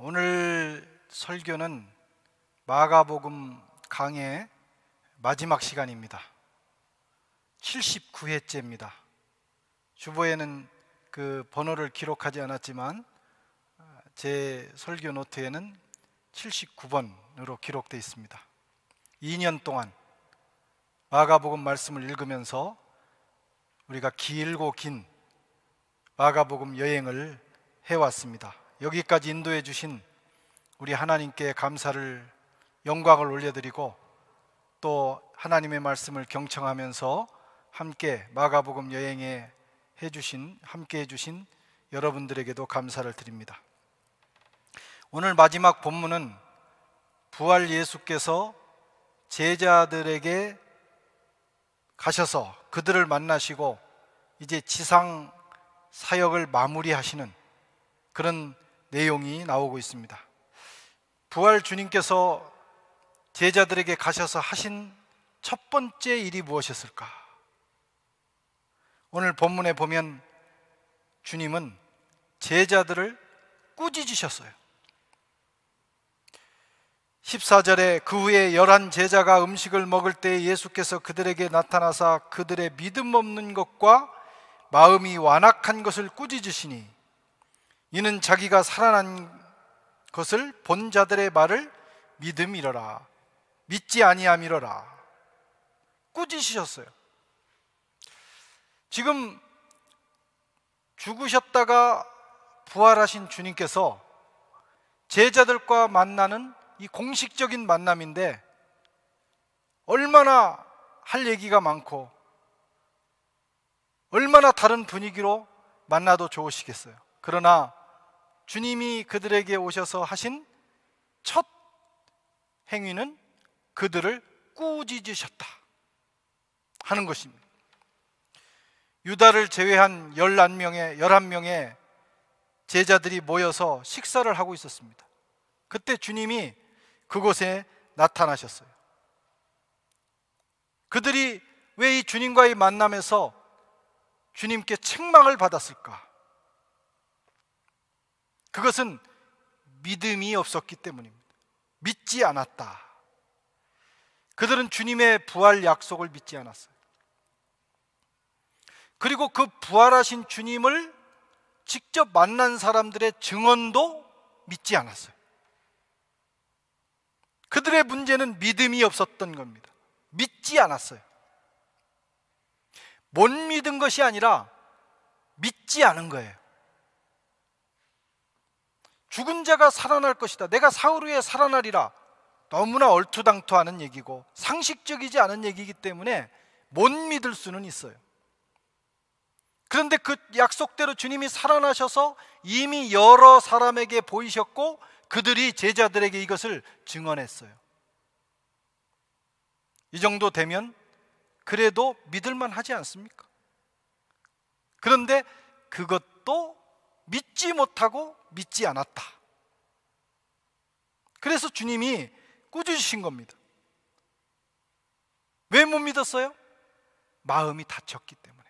오늘 설교는 마가복음 강의 마지막 시간입니다. 79회째입니다. 주보에는 그 번호를 기록하지 않았지만 제 설교 노트에는 79번으로 기록되어 있습니다. 2년 동안 마가복음 말씀을 읽으면서 우리가 길고 긴 마가복음 여행을 해왔습니다. 여기까지 인도해 주신 우리 하나님께 감사를, 영광을 올려드리고 또 하나님의 말씀을 경청하면서 함께 마가복음 여행에 함께 해주신 여러분들에게도 감사를 드립니다. 오늘 마지막 본문은 부활 예수께서 제자들에게 가셔서 그들을 만나시고 이제 지상 사역을 마무리하시는 그런 내용이 나오고 있습니다. 부활 주님께서 제자들에게 가셔서 하신 첫 번째 일이 무엇이었을까? 오늘 본문에 보면 주님은 제자들을 꾸짖으셨어요. 14절에 그 후에 11 제자가 음식을 먹을 때 예수께서 그들에게 나타나사 그들의 믿음 없는 것과 마음이 완악한 것을 꾸짖으시니 이는 자기가 살아난 것을 본 자들의 말을 믿음이러라, 믿지 아니함이러라 꾸짖으셨어요. 지금 죽으셨다가 부활하신 주님께서 제자들과 만나는 이 공식적인 만남인데 얼마나 할 얘기가 많고 얼마나 다른 분위기로 만나도 좋으시겠어요. 그러나 주님이 그들에게 오셔서 하신 첫 행위는 그들을 꾸짖으셨다 하는 것입니다. 유다를 제외한 11명의 제자들이 모여서 식사를 하고 있었습니다. 그때 주님이 그곳에 나타나셨어요. 그들이 왜 이 주님과의 만남에서 주님께 책망을 받았을까? 그것은 믿음이 없었기 때문입니다. 믿지 않았다. 그들은 주님의 부활 약속을 믿지 않았어요. 그리고 그 부활하신 주님을 직접 만난 사람들의 증언도 믿지 않았어요. 그들의 문제는 믿음이 없었던 겁니다. 믿지 않았어요. 못 믿은 것이 아니라 믿지 않은 거예요. 죽은 자가 살아날 것이다, 내가 사흘 후에 살아나리라, 너무나 얼토당토하는 얘기고 상식적이지 않은 얘기이기 때문에 못 믿을 수는 있어요. 그런데 그 약속대로 주님이 살아나셔서 이미 여러 사람에게 보이셨고 그들이 제자들에게 이것을 증언했어요. 이 정도 되면 그래도 믿을만 하지 않습니까? 그런데 그것도 믿지 못하고 믿지 않았다. 그래서 주님이 꾸짖으신 겁니다. 왜 못 믿었어요? 마음이 닫혔기 때문에.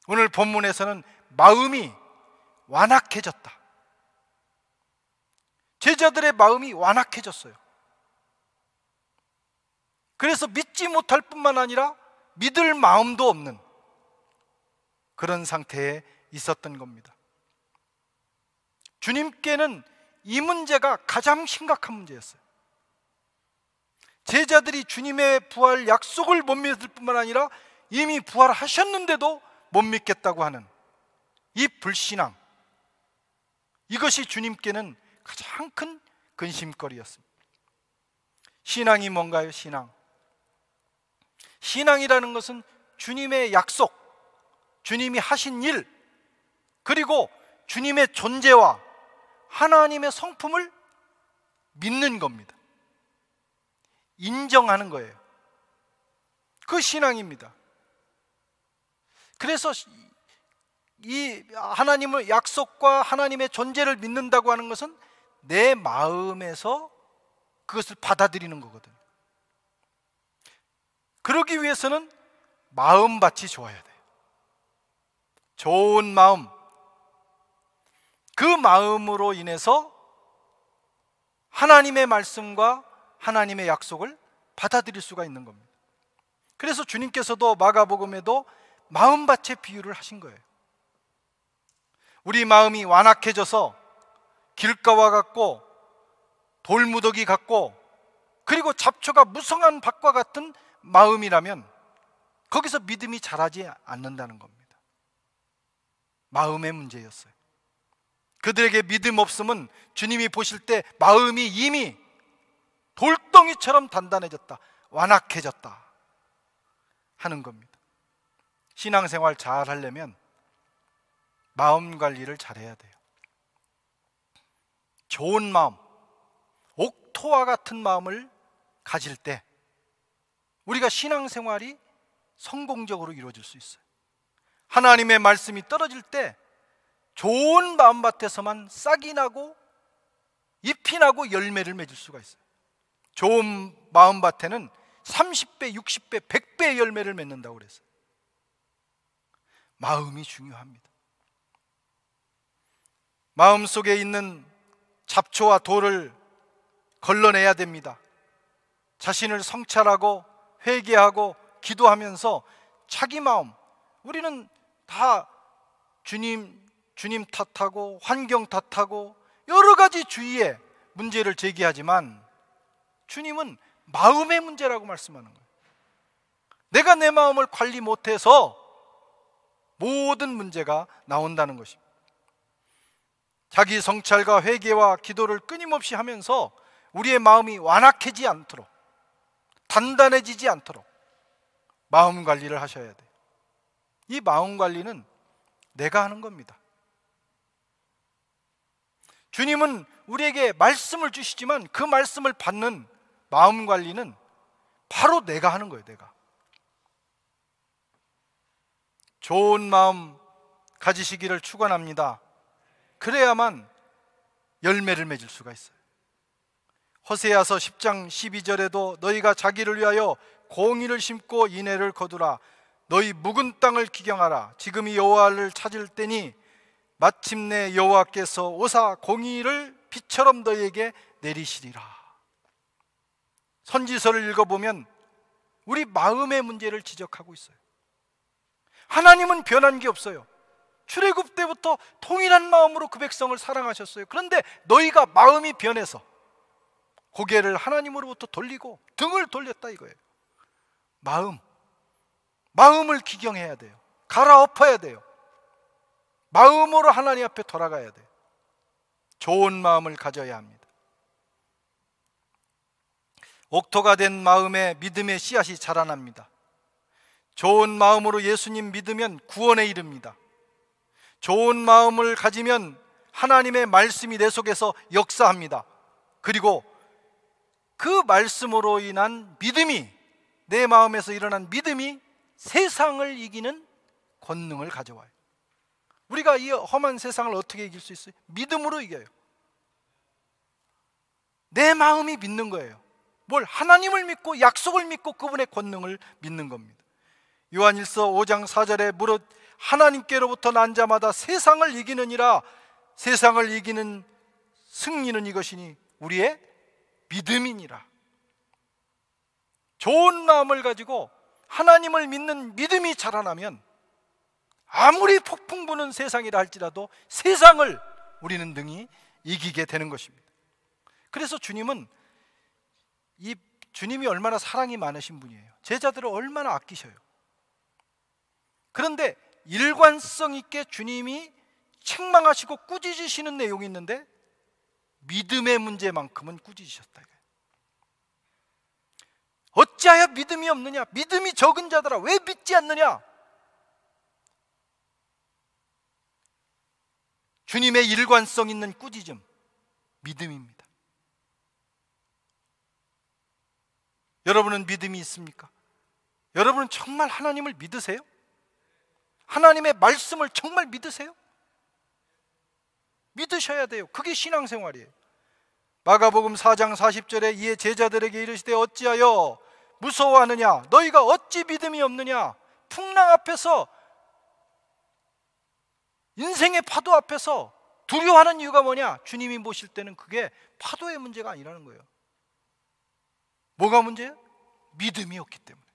오늘 본문에서는 마음이 완악해졌다. 제자들의 마음이 완악해졌어요. 그래서 믿지 못할 뿐만 아니라 믿을 마음도 없는 그런 상태에 있었던 겁니다. 주님께는 이 문제가 가장 심각한 문제였어요. 제자들이 주님의 부활 약속을 못 믿을 뿐만 아니라 이미 부활하셨는데도 못 믿겠다고 하는 이 불신앙, 이것이 주님께는 가장 큰 근심거리였습니다. 신앙이 뭔가요? 신앙이라는 것은 주님의 약속, 주님이 하신 일, 그리고 주님의 존재와 하나님의 성품을 믿는 겁니다. 인정하는 거예요. 그 신앙입니다. 그래서 이 하나님의 약속과 하나님의 존재를 믿는다고 하는 것은 내 마음에서 그것을 받아들이는 거거든요. 그러기 위해서는 마음밭이 좋아야 돼요. 좋은 마음, 그 마음으로 인해서 하나님의 말씀과 하나님의 약속을 받아들일 수가 있는 겁니다. 그래서 주님께서도 마가복음에도 마음밭의 비유를 하신 거예요. 우리 마음이 완악해져서 길가와 같고 돌무더기 같고 그리고 잡초가 무성한 밭과 같은 마음이라면 거기서 믿음이 자라지 않는다는 겁니다. 마음의 문제였어요. 그들에게 믿음 없음은 주님이 보실 때 마음이 이미 돌덩이처럼 단단해졌다, 완악해졌다 하는 겁니다. 신앙생활 잘 하려면 마음 관리를 잘해야 돼요. 좋은 마음, 옥토와 같은 마음을 가질 때 우리가 신앙생활이 성공적으로 이루어질 수 있어요. 하나님의 말씀이 떨어질 때 좋은 마음밭에서만 싹이 나고 잎이 나고 열매를 맺을 수가 있어요. 좋은 마음밭에는 30배, 60배, 100배의 열매를 맺는다고 그랬어요. 마음이 중요합니다. 마음속에 있는 잡초와 돌을 걸러내야 됩니다. 자신을 성찰하고 회개하고 기도하면서 자기 마음, 우리는 다 주님 탓하고 환경 탓하고 여러 가지 주위에 문제를 제기하지만 주님은 마음의 문제라고 말씀하는 거예요. 내가 내 마음을 관리 못해서 모든 문제가 나온다는 것입니다. 자기 성찰과 회개와 기도를 끊임없이 하면서 우리의 마음이 완악해지지 않도록, 단단해지지 않도록 마음 관리를 하셔야 돼요. 이 마음 관리는 내가 하는 겁니다. 주님은 우리에게 말씀을 주시지만 그 말씀을 받는 마음 관리는 바로 내가 하는 거예요. 내가 좋은 마음 가지시기를 축원합니다. 그래야만 열매를 맺을 수가 있어요. 호세아서 10장 12절에도 너희가 자기를 위하여 공의를 심고 인애를 거두라. 너희 묵은 땅을 기경하라. 지금이 여호와를 찾을 때니 마침내 여호와께서 오사 공의를 비처럼 너희에게 내리시리라. 선지서를 읽어보면 우리 마음의 문제를 지적하고 있어요. 하나님은 변한 게 없어요. 출애굽 때부터 동일한 마음으로 그 백성을 사랑하셨어요. 그런데 너희가 마음이 변해서 고개를 하나님으로부터 돌리고 등을 돌렸다 이거예요. 마음을 기경해야 돼요. 갈아엎어야 돼요. 마음으로 하나님 앞에 돌아가야 돼요. 좋은 마음을 가져야 합니다. 옥토가 된 마음에 믿음의 씨앗이 자라납니다. 좋은 마음으로 예수님 믿으면 구원에 이릅니다. 좋은 마음을 가지면 하나님의 말씀이 내 속에서 역사합니다. 그리고 그 말씀으로 인한 믿음이, 내 마음에서 일어난 믿음이 세상을 이기는 권능을 가져와요. 우리가 이 험한 세상을 어떻게 이길 수 있어요? 믿음으로 이겨요. 내 마음이 믿는 거예요. 뭘? 하나님을 믿고 약속을 믿고 그분의 권능을 믿는 겁니다. 요한일서 5장 4절에 무릇 하나님께로부터 난 자마다 세상을 이기느니라. 세상을 이기는 승리는 이것이니 우리의 믿음이니라. 좋은 마음을 가지고 하나님을 믿는 믿음이 자라나면 아무리 폭풍 부는 세상이라 할지라도 세상을 우리는 능히 이기게 되는 것입니다. 그래서 주님이 얼마나 사랑이 많으신 분이에요. 제자들을 얼마나 아끼셔요. 그런데 일관성 있게 주님이 책망하시고 꾸짖으시는 내용이 있는데 믿음의 문제만큼은 꾸짖으셨다. 어찌하여 믿음이 없느냐? 믿음이 적은 자들아 왜 믿지 않느냐? 주님의 일관성 있는 꾸짖음, 믿음입니다. 여러분은 믿음이 있습니까? 여러분은 정말 하나님을 믿으세요? 하나님의 말씀을 정말 믿으세요? 믿으셔야 돼요. 그게 신앙생활이에요. 마가복음 4장 40절에 이에 제자들에게 이르시되 어찌하여 무서워하느냐? 너희가 어찌 믿음이 없느냐? 풍랑 앞에서, 인생의 파도 앞에서 두려워하는 이유가 뭐냐? 주님이 보실 때는 그게 파도의 문제가 아니라는 거예요. 뭐가 문제예요? 믿음이 없기 때문에.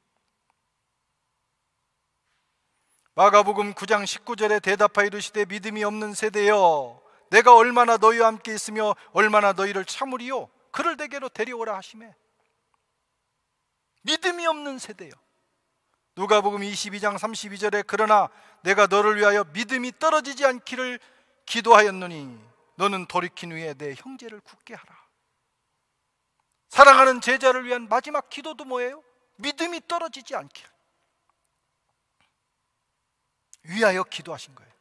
마가복음 9장 19절에 대답하여 이르시되 믿음이 없는 세대여 내가 얼마나 너희와 함께 있으며 얼마나 너희를 참으리요 그를 내게로 데려오라 하시매. 믿음이 없는 세대요. 누가복음 22장 32절에 그러나 내가 너를 위하여 믿음이 떨어지지 않기를 기도하였노니 너는 돌이킨 후에 내 형제를 굳게 하라. 사랑하는 제자를 위한 마지막 기도도 뭐예요? 믿음이 떨어지지 않기를 위하여 기도하신 거예요.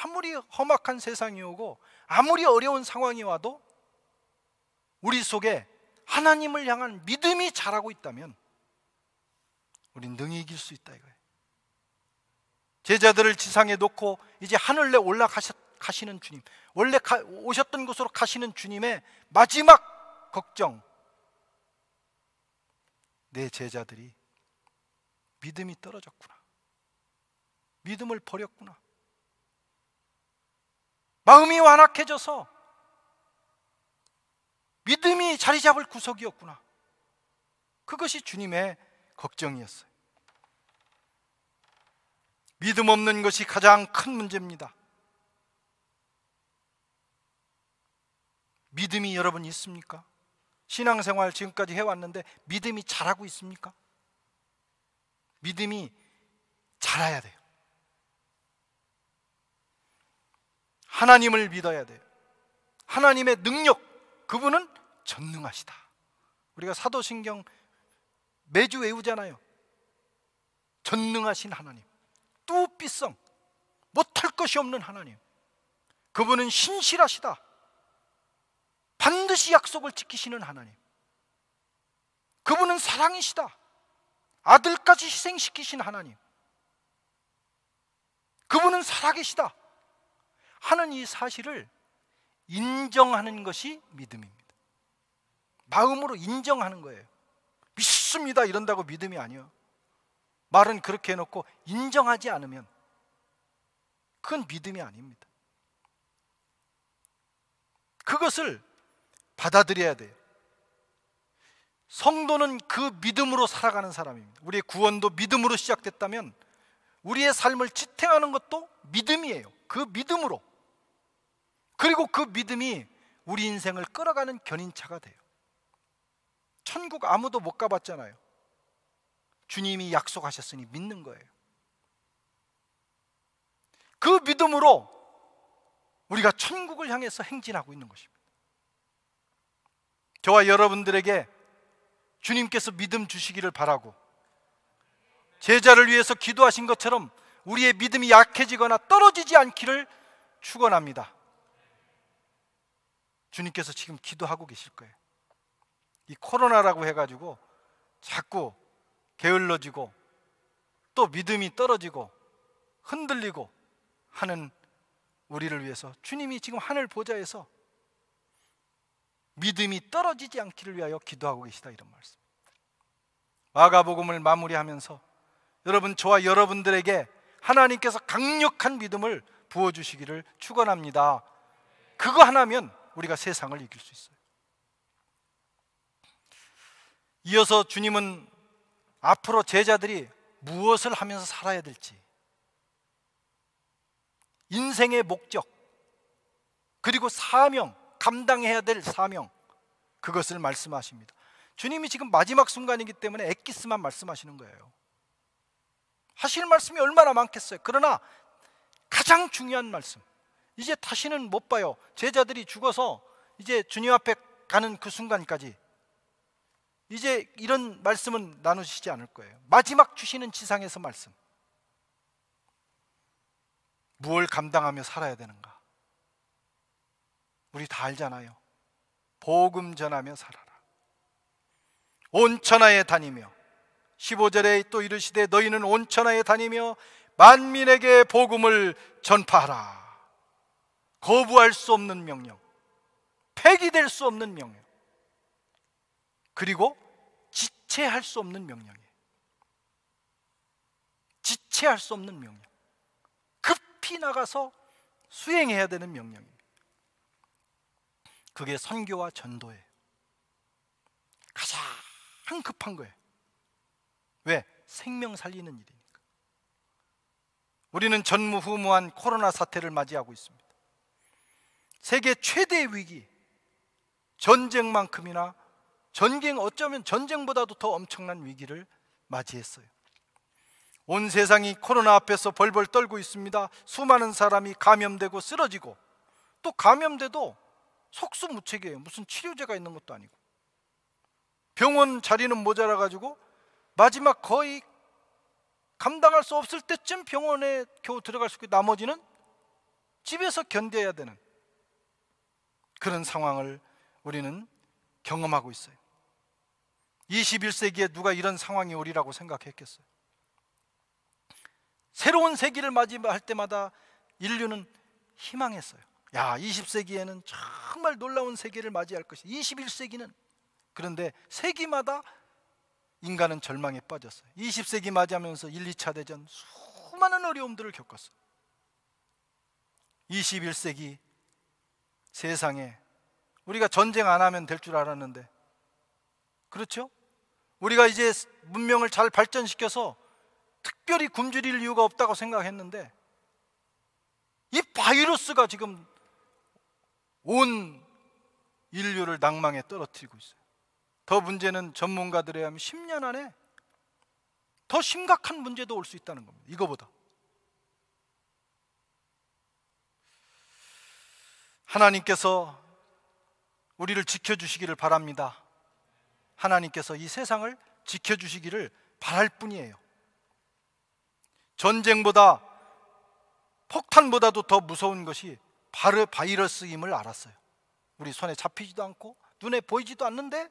아무리 험악한 세상이 오고 아무리 어려운 상황이 와도 우리 속에 하나님을 향한 믿음이 자라고 있다면 우린 능히 이길 수 있다 이거예요. 제자들을 지상에 놓고 이제 하늘에 올라가시는 주님, 원래 오셨던 곳으로 가시는 주님의 마지막 걱정, 내 제자들이 믿음이 떨어졌구나, 믿음을 버렸구나, 마음이 완악해져서 믿음이 자리 잡을 구석이었구나. 그것이 주님의 걱정이었어요. 믿음 없는 것이 가장 큰 문제입니다. 믿음이 여러분 있습니까? 신앙생활 지금까지 해왔는데 믿음이 자라고 있습니까? 믿음이 자라야 돼요. 하나님을 믿어야 돼요. 하나님의 능력, 그분은 전능하시다. 우리가 사도신경 매주 외우잖아요. 전능하신 하나님, 뚜삐성, 못할 것이 없는 하나님, 그분은 신실하시다. 반드시 약속을 지키시는 하나님, 그분은 사랑이시다. 아들까지 희생시키신 하나님, 그분은 살아계시다 하는 이 사실을 인정하는 것이 믿음입니다. 마음으로 인정하는 거예요. 믿습니다 이런다고 믿음이 아니에요. 말은 그렇게 해놓고 인정하지 않으면 그건 믿음이 아닙니다. 그것을 받아들여야 돼요. 성도는 그 믿음으로 살아가는 사람입니다. 우리의 구원도 믿음으로 시작됐다면 우리의 삶을 지탱하는 것도 믿음이에요. 그 믿음으로. 그리고 그 믿음이 우리 인생을 끌어가는 견인차가 돼요. 천국 아무도 못 가봤잖아요. 주님이 약속하셨으니 믿는 거예요. 그 믿음으로 우리가 천국을 향해서 행진하고 있는 것입니다. 저와 여러분들에게 주님께서 믿음 주시기를 바라고, 제자를 위해서 기도하신 것처럼 우리의 믿음이 약해지거나 떨어지지 않기를 축원합니다. 주님께서 지금 기도하고 계실 거예요. 이 코로나라고 해가지고 자꾸 게을러지고 또 믿음이 떨어지고 흔들리고 하는 우리를 위해서 주님이 지금 하늘 보좌에서 믿음이 떨어지지 않기를 위하여 기도하고 계시다, 이런 말씀. 마가복음을 마무리하면서 여러분, 저와 여러분들에게 하나님께서 강력한 믿음을 부어주시기를 축원합니다. 그거 하나면 우리가 세상을 이길 수 있어요. 이어서 주님은 앞으로 제자들이 무엇을 하면서 살아야 될지, 인생의 목적, 그리고 사명, 감당해야 될 사명, 그것을 말씀하십니다. 주님이 지금 마지막 순간이기 때문에 엑기스만 말씀하시는 거예요. 하실 말씀이 얼마나 많겠어요. 그러나 가장 중요한 말씀, 이제 다시는 못 봐요. 제자들이 죽어서 이제 주님 앞에 가는 그 순간까지 이제 이런 말씀은 나누시지 않을 거예요. 마지막 주시는 지상에서 말씀, 무엇을 감당하며 살아야 되는가? 우리 다 알잖아요. 복음 전하며 살아라. 온 천하에 다니며, 15절에 또 이르시되 너희는 온 천하에 다니며 만민에게 복음을 전파하라. 거부할 수 없는 명령, 폐기될 수 없는 명령, 그리고 지체할 수 없는 명령이에요. 지체할 수 없는 명령. 급히 나가서 수행해야 되는 명령입니다. 그게 선교와 전도예요. 가장 급한 거예요. 왜? 생명 살리는 일이니까. 우리는 전무후무한 코로나 사태를 맞이하고 있습니다. 세계 최대의 위기, 전쟁만큼이나 어쩌면 전쟁보다도 더 엄청난 위기를 맞이했어요. 온 세상이 코로나 앞에서 벌벌 떨고 있습니다. 수많은 사람이 감염되고 쓰러지고, 또 감염돼도 속수무책이에요. 무슨 치료제가 있는 것도 아니고, 병원 자리는 모자라 가지고 마지막 거의 감당할 수 없을 때쯤 병원에 겨우 들어갈 수 있고, 나머지는 집에서 견뎌야 되는 그런 상황을 우리는 경험하고 있어요. 21세기에 누가 이런 상황이 오리라고 생각했겠어요? 새로운 세기를 맞이할 때마다 인류는 희망했어요. 야, 20세기에는 정말 놀라운 세계를 맞이할 것이, 21세기는. 그런데 세기마다 인간은 절망에 빠졌어요. 20세기 맞이하면서 1, 2차 대전 수많은 어려움들을 겪었어요. 21세기 세상에 우리가 전쟁 안 하면 될 줄 알았는데, 그렇죠? 우리가 이제 문명을 잘 발전시켜서 특별히 굶주릴 이유가 없다고 생각했는데, 이 바이러스가 지금 온 인류를 낭망에 떨어뜨리고 있어요. 더 문제는 전문가들에 의하면 10년 안에 더 심각한 문제도 올 수 있다는 겁니다. 이거보다. 하나님께서 우리를 지켜주시기를 바랍니다. 하나님께서 이 세상을 지켜주시기를 바랄 뿐이에요. 전쟁보다, 폭탄보다도 더 무서운 것이 바로 바이러스임을 알았어요. 우리 손에 잡히지도 않고 눈에 보이지도 않는데,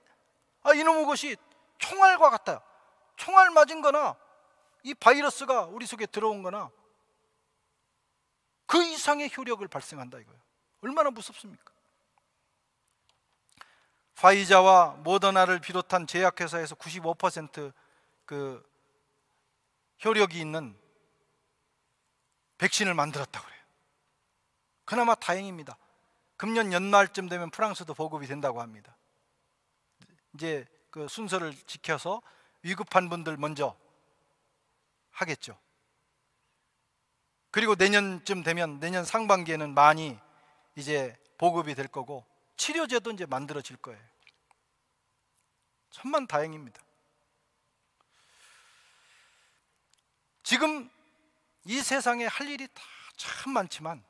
이놈의 것이 총알과 같아요. 총알 맞은 거나 이 바이러스가 우리 속에 들어온 거나 그 이상의 효력을 발생한다 이거예요. 얼마나 무섭습니까? 파이자와 모더나를 비롯한 제약회사에서 95% 그 효력이 있는 백신을 만들었다고 그래요. 그나마 다행입니다. 금년 연말쯤 되면 프랑스도 보급이 된다고 합니다. 이제 그 순서를 지켜서 위급한 분들 먼저 하겠죠. 그리고 내년쯤 되면, 내년 상반기에는 많이 이제 보급이 될 거고, 치료제도 이제 만들어질 거예요. 천만 다행입니다. 지금 이 세상에 할 일이 다 참 많지만,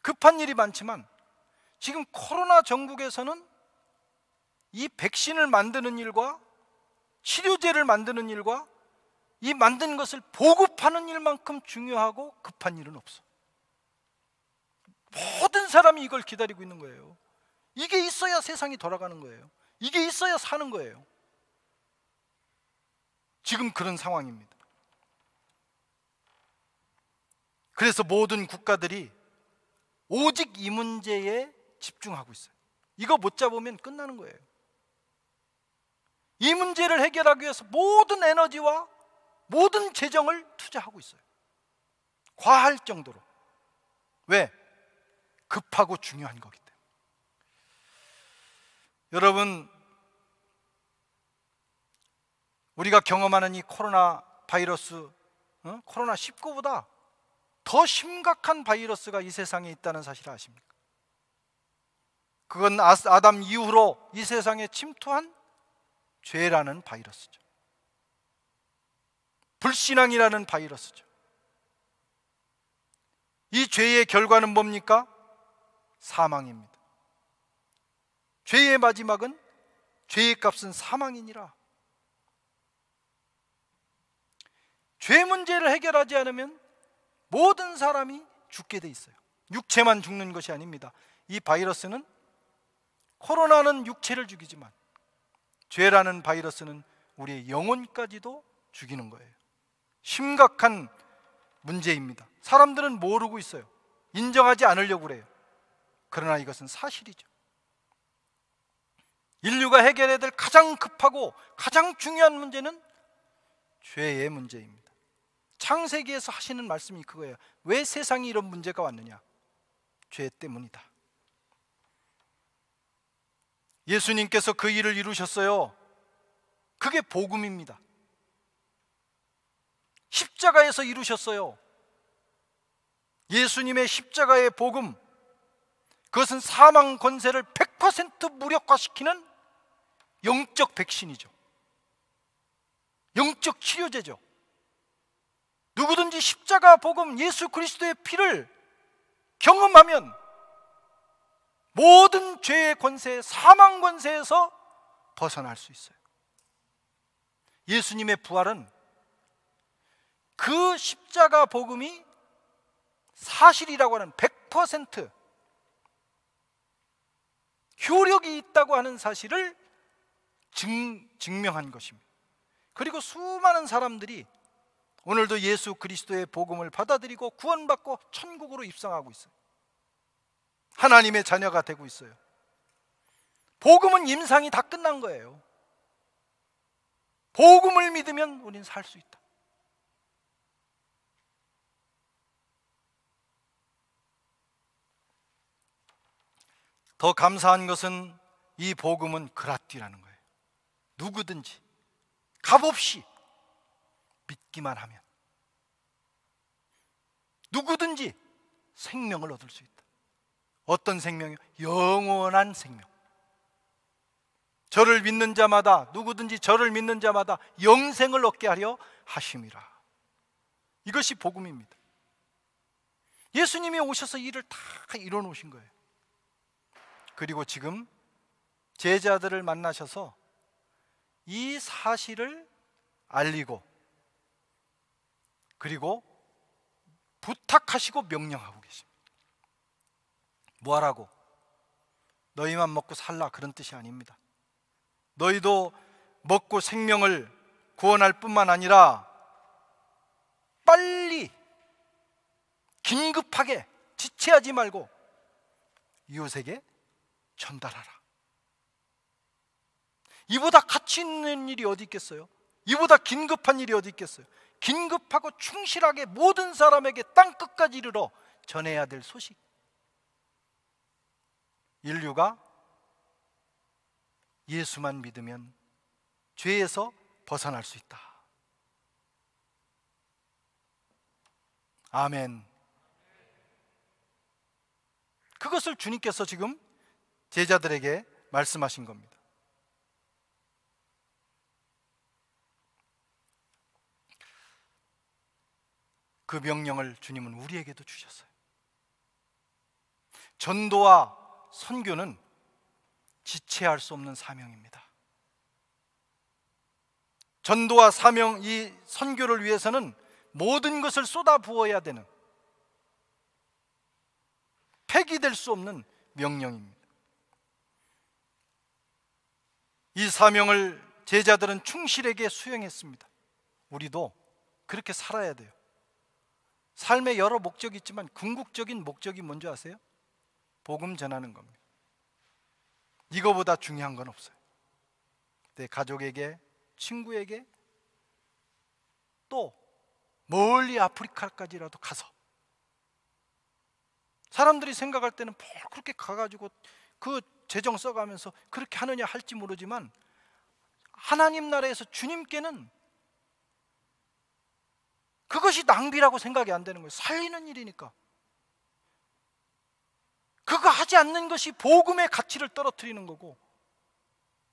급한 일이 많지만, 지금 코로나 전국에서는 이 백신을 만드는 일과 치료제를 만드는 일과 이 만든 것을 보급하는 일만큼 중요하고 급한 일은 없어. 모든 사람이 이걸 기다리고 있는 거예요. 이게 있어야 세상이 돌아가는 거예요. 이게 있어야 사는 거예요. 지금 그런 상황입니다. 그래서 모든 국가들이 오직 이 문제에 집중하고 있어요. 이거 못 잡으면 끝나는 거예요. 이 문제를 해결하기 위해서 모든 에너지와 모든 재정을 투자하고 있어요. 과할 정도로. 왜? 급하고 중요한 거기 때문에. 여러분, 우리가 경험하는 이 코로나 바이러스, 코로나 19보다 더 심각한 바이러스가 이 세상에 있다는 사실을 아십니까? 그건 아담 이후로 이 세상에 침투한 죄라는 바이러스죠. 불신앙이라는 바이러스죠. 이 죄의 결과는 뭡니까? 사망입니다. 죄의 마지막은, 죄의 값은 사망이니라. 죄 문제를 해결하지 않으면 모든 사람이 죽게 돼 있어요. 육체만 죽는 것이 아닙니다. 이 바이러스는, 코로나는 육체를 죽이지만 죄라는 바이러스는 우리의 영혼까지도 죽이는 거예요. 심각한 문제입니다. 사람들은 모르고 있어요. 인정하지 않으려고 그래요. 그러나 이것은 사실이죠. 인류가 해결해야 될 가장 급하고 가장 중요한 문제는 죄의 문제입니다. 창세기에서 하시는 말씀이 그거예요. 왜 세상에 이런 문제가 왔느냐? 죄 때문이다. 예수님께서 그 일을 이루셨어요. 그게 복음입니다. 십자가에서 이루셨어요. 예수님의 십자가의 복음, 그것은 사망 권세를 100% 무력화시키는 영적 백신이죠. 영적 치료제죠. 누구든지 십자가 복음, 예수 그리스도의 피를 경험하면 모든 죄의 권세, 사망 권세에서 벗어날 수 있어요. 예수님의 부활은 그 십자가 복음이 사실이라고 하는 100% 효력이 있다고 하는 사실을 증명한 것입니다. 그리고 수많은 사람들이 오늘도 예수 그리스도의 복음을 받아들이고 구원받고 천국으로 입성하고 있어요. 하나님의 자녀가 되고 있어요. 복음은 임상이 다 끝난 거예요. 복음을 믿으면 우리는 살 수 있다. 더 감사한 것은 이 복음은 그라띠라는 거예요. 누구든지 값없이 믿기만 하면 누구든지 생명을 얻을 수 있다. 어떤 생명이요? 영원한 생명. 저를 믿는 자마다, 누구든지 저를 믿는 자마다 영생을 얻게 하려 하심이라. 이것이 복음입니다. 예수님이 오셔서 일을 다 이뤄 놓으신 거예요. 그리고 지금 제자들을 만나셔서 이 사실을 알리고, 그리고 부탁하시고 명령하고 계십니다. 뭐 하라고? 너희만 먹고 살라, 그런 뜻이 아닙니다. 너희도 먹고 생명을 구원할 뿐만 아니라 빨리, 긴급하게, 지체하지 말고 이웃에게 전달하라. 이보다 가치 있는 일이 어디 있겠어요? 이보다 긴급한 일이 어디 있겠어요? 긴급하고 충실하게 모든 사람에게 땅끝까지 이르러 전해야 될 소식. 인류가 예수만 믿으면 죄에서 벗어날 수 있다. 아멘. 그것을 주님께서 지금 제자들에게 말씀하신 겁니다. 그 명령을 주님은 우리에게도 주셨어요. 전도와 선교는 지체할 수 없는 사명입니다. 전도와 사명, 이 선교를 위해서는 모든 것을 쏟아 부어야 되는, 폐기될 수 없는 명령입니다. 이 사명을 제자들은 충실하게 수행했습니다. 우리도 그렇게 살아야 돼요. 삶에 여러 목적이 있지만 궁극적인 목적이 뭔지 아세요? 복음 전하는 겁니다. 이거보다 중요한 건 없어요. 내 가족에게, 친구에게, 또 멀리 아프리카까지라도 가서, 사람들이 생각할 때는 뭘 그렇게 가가지고 그 재정 써가면서 그렇게 하느냐 할지 모르지만, 하나님 나라에서 주님께는 그것이 낭비라고 생각이 안 되는 거예요. 살리는 일이니까. 그거 하지 않는 것이 복음의 가치를 떨어뜨리는 거고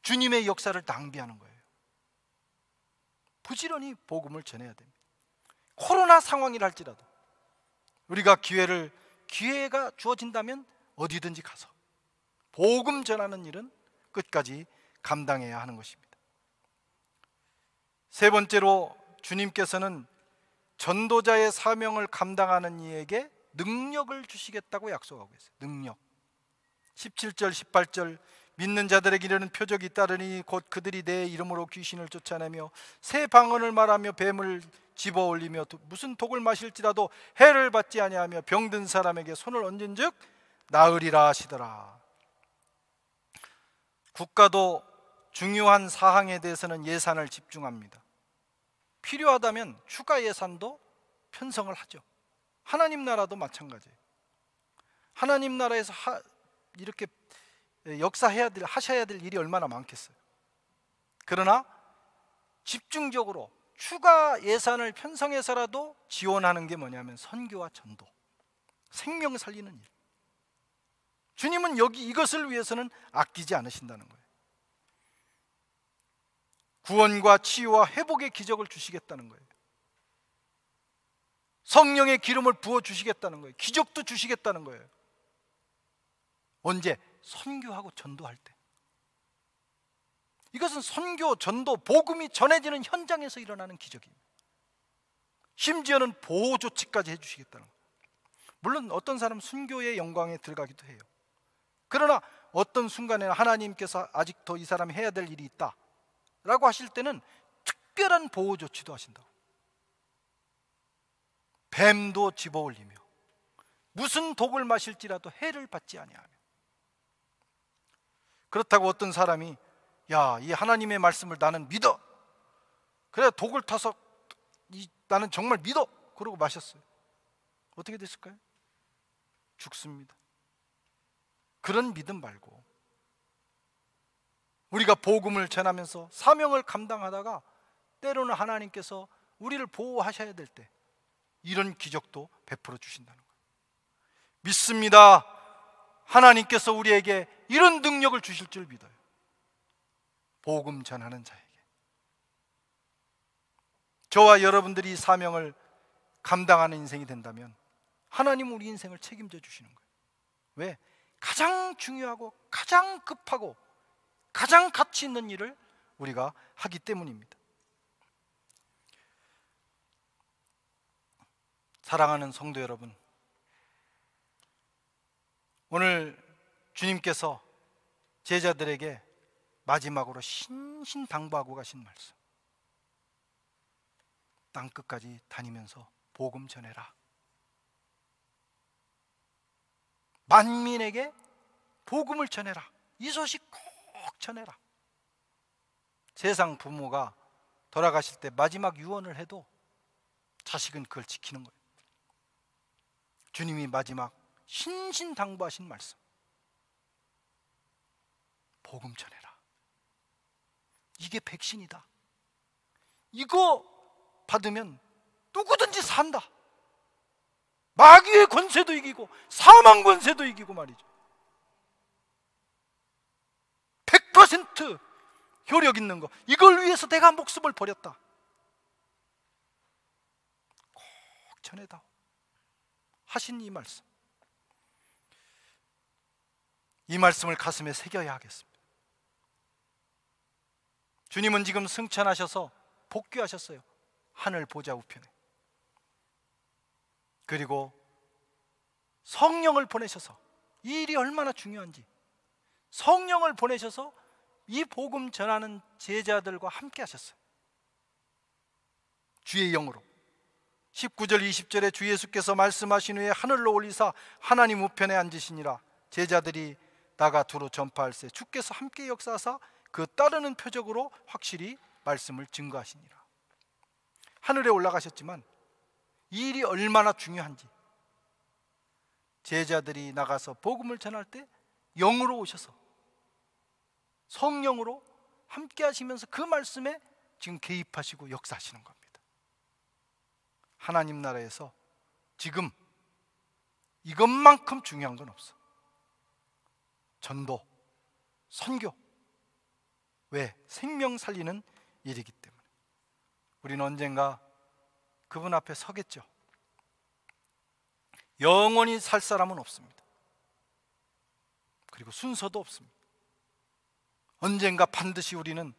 주님의 역사를 낭비하는 거예요. 부지런히 복음을 전해야 됩니다. 코로나 상황이랄지라도 우리가 기회가 주어진다면 어디든지 가서 복음 전하는 일은 끝까지 감당해야 하는 것입니다. 세 번째로 주님께서는 전도자의 사명을 감당하는 이에게 능력을 주시겠다고 약속하고 있어요. 능력. 17절 18절 믿는 자들에게 이르는 표적이 잇따르니 곧 그들이 내 이름으로 귀신을 쫓아내며 새 방언을 말하며 뱀을 집어 올리며 무슨 독을 마실지라도 해를 받지 아니하며 병든 사람에게 손을 얹은즉 나으리라 하시더라. 국가도 중요한 사항에 대해서는 예산을 집중합니다. 필요하다면 추가 예산도 편성을 하죠. 하나님 나라도 마찬가지예요. 하나님 나라에서 이렇게 하셔야 될 일이 얼마나 많겠어요. 그러나 집중적으로 추가 예산을 편성해서라도 지원하는 게 뭐냐면 선교와 전도, 생명 살리는 일. 주님은 이것을 위해서는 아끼지 않으신다는 거예요. 구원과 치유와 회복의 기적을 주시겠다는 거예요. 성령의 기름을 부어 주시겠다는 거예요. 기적도 주시겠다는 거예요. 언제? 선교하고 전도할 때. 이것은 선교, 전도, 복음이 전해지는 현장에서 일어나는 기적입니다. 심지어는 보호 조치까지 해주시겠다는 거예요. 물론 어떤 사람은 순교의 영광에 들어가기도 해요. 그러나 어떤 순간에는 하나님께서 아직 더 이 사람이 해야 될 일이 있다 라고 하실 때는 특별한 보호 조치도 하신다고. 뱀도 집어올리며 무슨 독을 마실지라도 해를 받지 아니하며. 그렇다고 어떤 사람이 야, 이 하나님의 말씀을 나는 믿어, 그래 독을 타서 나는 정말 믿어, 그러고 마셨어요. 어떻게 됐을까요? 죽습니다. 그런 믿음 말고 우리가 복음을 전하면서 사명을 감당하다가 때로는 하나님께서 우리를 보호하셔야 될 때 이런 기적도 베풀어 주신다는 거예요. 믿습니다. 하나님께서 우리에게 이런 능력을 주실 줄 믿어요. 복음 전하는 자에게. 저와 여러분들이 사명을 감당하는 인생이 된다면 하나님은 우리 인생을 책임져 주시는 거예요. 왜? 가장 중요하고 가장 급하고 가장 가치 있는 일을 우리가 하기 때문입니다. 사랑하는 성도 여러분, 오늘 주님께서 제자들에게 마지막으로 신신당부하고 가신 말씀, 땅끝까지 다니면서 복음 전해라. 만민에게 복음을 전해라. 이 소식 꼭 전해라. 세상 부모가 돌아가실 때 마지막 유언을 해도 자식은 그걸 지키는 거예요. 주님이 마지막 신신당부하신 말씀, 복음 전해라. 이게 백신이다. 이거 받으면 누구든지 산다. 마귀의 권세도 이기고 사망 권세도 이기고 말이죠. 100% 효력 있는 거, 이걸 위해서 내가 목숨을 버렸다. 꼭 전해다 하신 이 말씀, 이 말씀을 가슴에 새겨야 하겠습니다. 주님은 지금 승천하셔서 복귀하셨어요. 하늘 보좌 우편에. 그리고 성령을 보내셔서, 이 일이 얼마나 중요한지 성령을 보내셔서 이 복음 전하는 제자들과 함께 하셨어요. 주의 영으로. 19절 20절에 주 예수께서 말씀하신 후에 하늘로 올리사 하나님 우편에 앉으시니라. 제자들이 나가 두루 전파할세 주께서 함께 역사하사 그 따르는 표적으로 확실히 말씀을 증거하시니라. 하늘에 올라가셨지만 이 일이 얼마나 중요한지, 제자들이 나가서 복음을 전할 때 영으로 오셔서 성령으로 함께 하시면서 그 말씀에 지금 개입하시고 역사하시는 겁니다. 하나님 나라에서 지금 이것만큼 중요한 건 없어. 전도, 선교. 왜? 생명 살리는 일이기 때문에. 우리는 언젠가 그분 앞에 서겠죠. 영원히 살 사람은 없습니다. 그리고 순서도 없습니다. 언젠가 반드시 우리는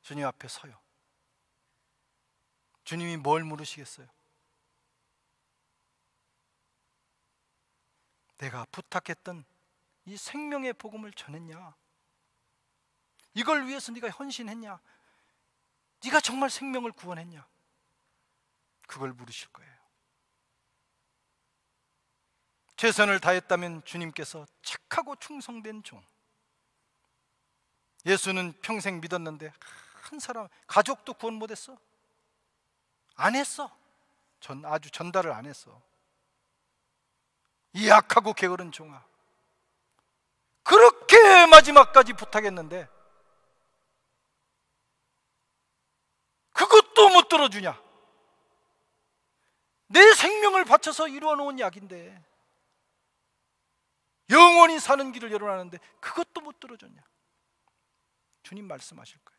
주님 앞에 서요. 주님이 뭘 물으시겠어요? 내가 부탁했던 이 생명의 복음을 전했냐? 이걸 위해서 네가 헌신했냐? 네가 정말 생명을 구원했냐? 그걸 물으실 거예요. 최선을 다했다면 주님께서 착하고 충성된 종. 예수는 평생 믿었는데 한 사람, 가족도 구원 못했어. 안 했어. 아주 전달을 안 했어. 이 약하고 게으른 종아, 그렇게 마지막까지 부탁했는데 그것도 못 들어주냐? 내 생명을 바쳐서 이루어놓은 약인데, 영원히 사는 길을 열어놨는데 그것도 못 들어줬냐? 주님 말씀하실 거예요.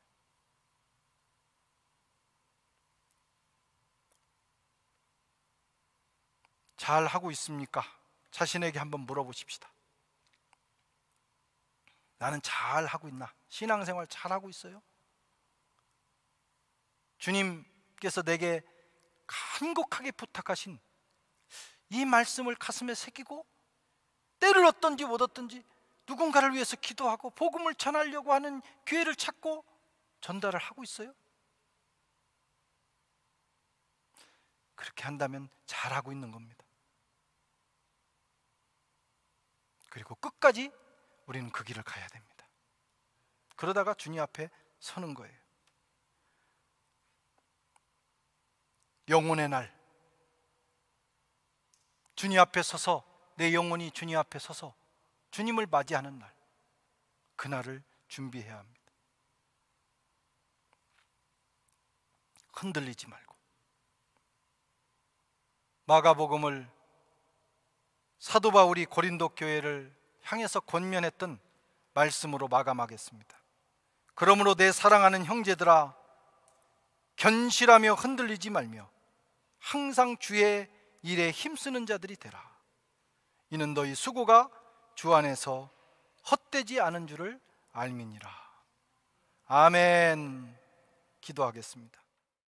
잘 하고 있습니까? 자신에게 한번 물어보십시다. 나는 잘 하고 있나? 신앙생활 잘 하고 있어요? 주님께서 내게 간곡하게 부탁하신 이 말씀을 가슴에 새기고 때를 얻든지 못 얻든지 누군가를 위해서 기도하고 복음을 전하려고 하는 기회를 찾고 전달을 하고 있어요? 그렇게 한다면 잘하고 있는 겁니다. 그리고 끝까지 우리는 그 길을 가야 됩니다. 그러다가 주님 앞에 서는 거예요. 영혼의 날, 주님 앞에 서서, 내 영혼이 주님 앞에 서서 주님을 맞이하는 날, 그날을 준비해야 합니다. 흔들리지 말고. 마가복음을 사도 바울이 고린도 교회를 향해서 권면했던 말씀으로 마감하겠습니다. 그러므로 내 사랑하는 형제들아, 견실하며 흔들리지 말며 항상 주의 일에 힘쓰는 자들이 되라. 이는 너희 수고가 주 안에서 헛되지 않은 줄을 알미니라. 아멘. 기도하겠습니다.